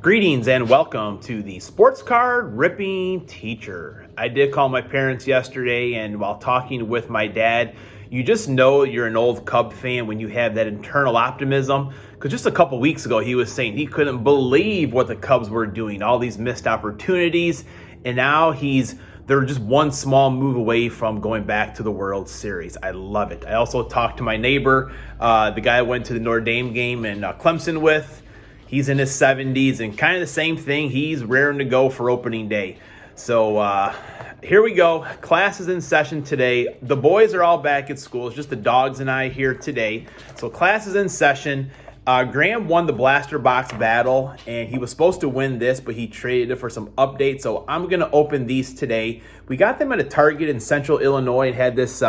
Greetings and welcome to the Sports Card Ripping Teacher. I did call my parents yesterday, and while talking with my dad, you just know you're an old Cub fan when you have that internal optimism. Because just a couple weeks ago, he was saying he couldn't believe what the Cubs were doing, all these missed opportunities, and now they're just one small move away from going back to the World Series. I love it. I also talked to my neighbor, the guy I went to the Notre Dame game in Clemson with. He's in his 70s and kind of the same thing. He's raring to go for opening day. So here we go. Class is in session today. The boys are all back at school. It's just the dogs and I here today. So class is in session. Graham won the blaster box battle, and he was supposed to win this, but he traded it for some updates. So I'm going to open these today. We got them at a Target in Central Illinois and had this do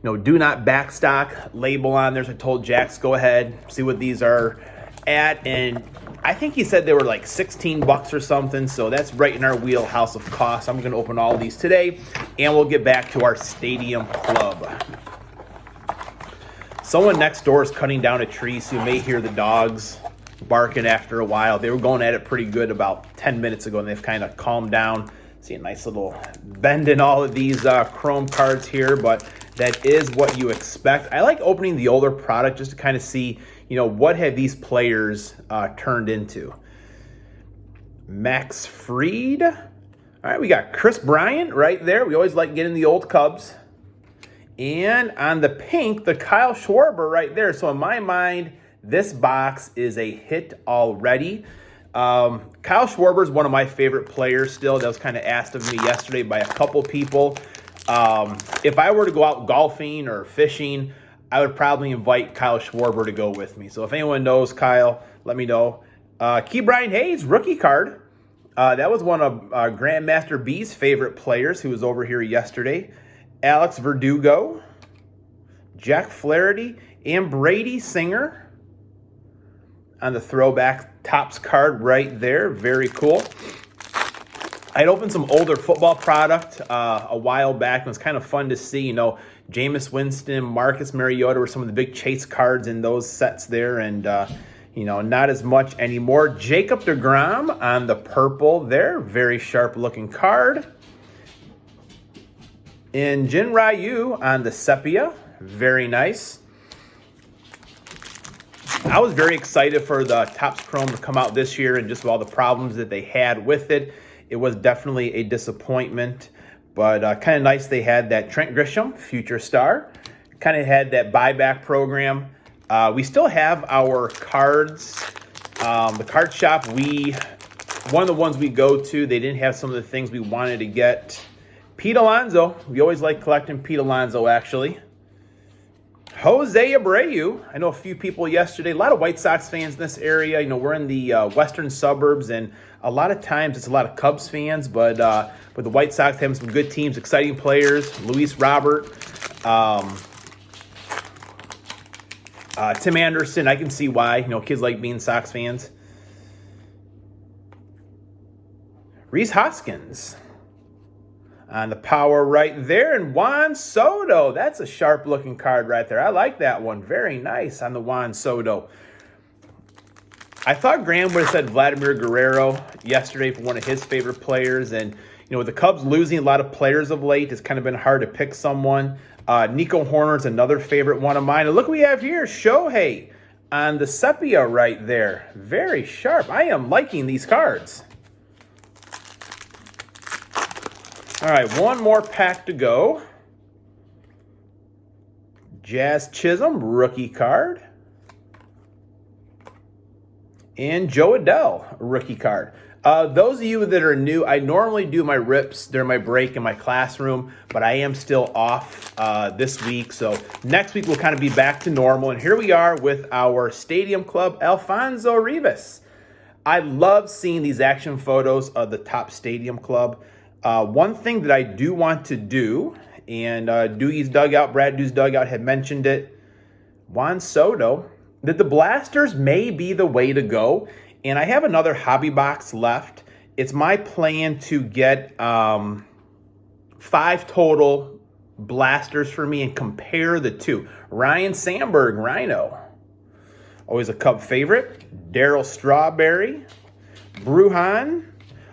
not backstock label on there. So I told Jax, go ahead, see what these are at, and I think he said they were like $16 or something, so that's right in our wheelhouse of cost. I'm going to open all these today, and we'll get back to our Stadium Club. Someone next door is cutting down a tree, so you may hear the dogs barking after a while. They were going at it pretty good about 10 minutes ago, and they've kind of calmed down. See a nice little bend in all of these chrome cards here, but that is what you expect. I like opening the older product just to kind of see, what have these players turned into. Max Fried. All right, we got Chris Bryant right there. We always like getting the old Cubs. And on the pink, the Kyle Schwarber right there. So in my mind, this box is a hit already. Kyle Schwarber is one of my favorite players still. That was kind of asked of me yesterday by a couple people. If I were to go out golfing or fishing, I would probably invite Kyle Schwarber to go with me. So if anyone knows Kyle, let me know. Ke'Bryan Hayes, rookie card. That was one of Grandmaster B's favorite players who was over here yesterday. Alex Verdugo, Jack Flaherty, and Brady Singer on the throwback Topps card right there. Very cool. I'd opened some older football product a while back, and it was kind of fun to see, Jameis Winston, Marcus Mariota were some of the big chase cards in those sets there, and, not as much anymore. Jacob DeGrom on the purple there, very sharp-looking card. And Jin Ryu on the sepia, very nice. I was very excited for the Topps Chrome to come out this year, and just all the problems that they had with it. It was definitely a disappointment, but kind of nice they had that Trent Grisham, future star. Kind of had that buyback program. We still have our cards. The card shop, one of the ones we go to, they didn't have some of the things we wanted to get. Pete Alonso. We always like collecting Pete Alonso, actually. Jose Abreu. I know a few people yesterday, a lot of White Sox fans in this area. We're in the western suburbs, and a lot of times it's a lot of Cubs fans, but the White Sox having some good teams, exciting players. Luis Robert, Tim Anderson. I can see why. Kids like being Sox fans. Rhys Hoskins on the power right there, and Juan Soto. That's a sharp-looking card right there. I like that one. Very nice on the Juan Soto. I thought Graham would have said Vladimir Guerrero yesterday for one of his favorite players, and with the Cubs losing a lot of players of late, it's kind of been hard to pick someone. Nico Horner's another favorite one of mine. And look what we have here, Shohei on the sepia right there. Very sharp. I am liking these cards. All right, one more pack to go. Jazz Chisholm, rookie card. And Joe Adell, rookie card. Those of you that are new, I normally do my rips during my break in my classroom, but I am still off this week. So next week we'll kind of be back to normal. And here we are with our Stadium Club, Alfonso Rivas. I love seeing these action photos of the Topps Stadium Club. One thing that I do want to do, and Doogie's Dugout, Brad Doo's Dugout had mentioned it, Juan Soto, that the blasters may be the way to go. And I have another hobby box left. It's my plan to get 5 total blasters for me and compare the two. Ryan Sandberg, Rhino. Always a Cub favorite. Darryl Strawberry. Bruhan.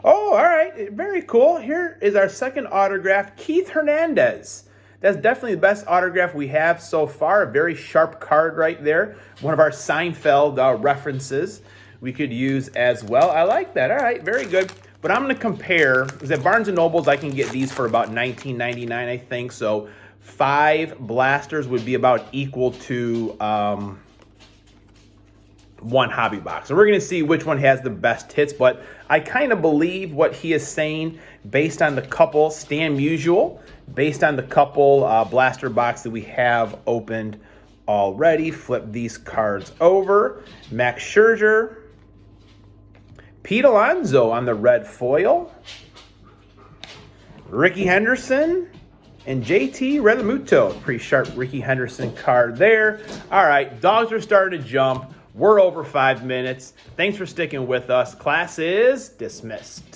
Oh, all right. Very cool. Here is our second autograph, Kieth Hernandez. That's definitely the best autograph we have so far. A very sharp card right there. One of our Seinfeld references we could use as well. I like that. All right, very good. But I'm going to compare, because at Barnes & Noble's, I can get these for about $19.99, I think. So 5 blasters would be about equal to 1 hobby box. So we're going to see which one has the best hits, but I kind of believe what he is saying based on the couple, Stan Musial, based on the couple blaster box that we have opened already. Flip these cards over. Max Scherzer, Pete Alonso on the red foil, Ricky Henderson, and JT Realmuto. Pretty sharp Ricky Henderson card there. All right, dogs are starting to jump. We're over 5 minutes. Thanks for sticking with us. Class is dismissed.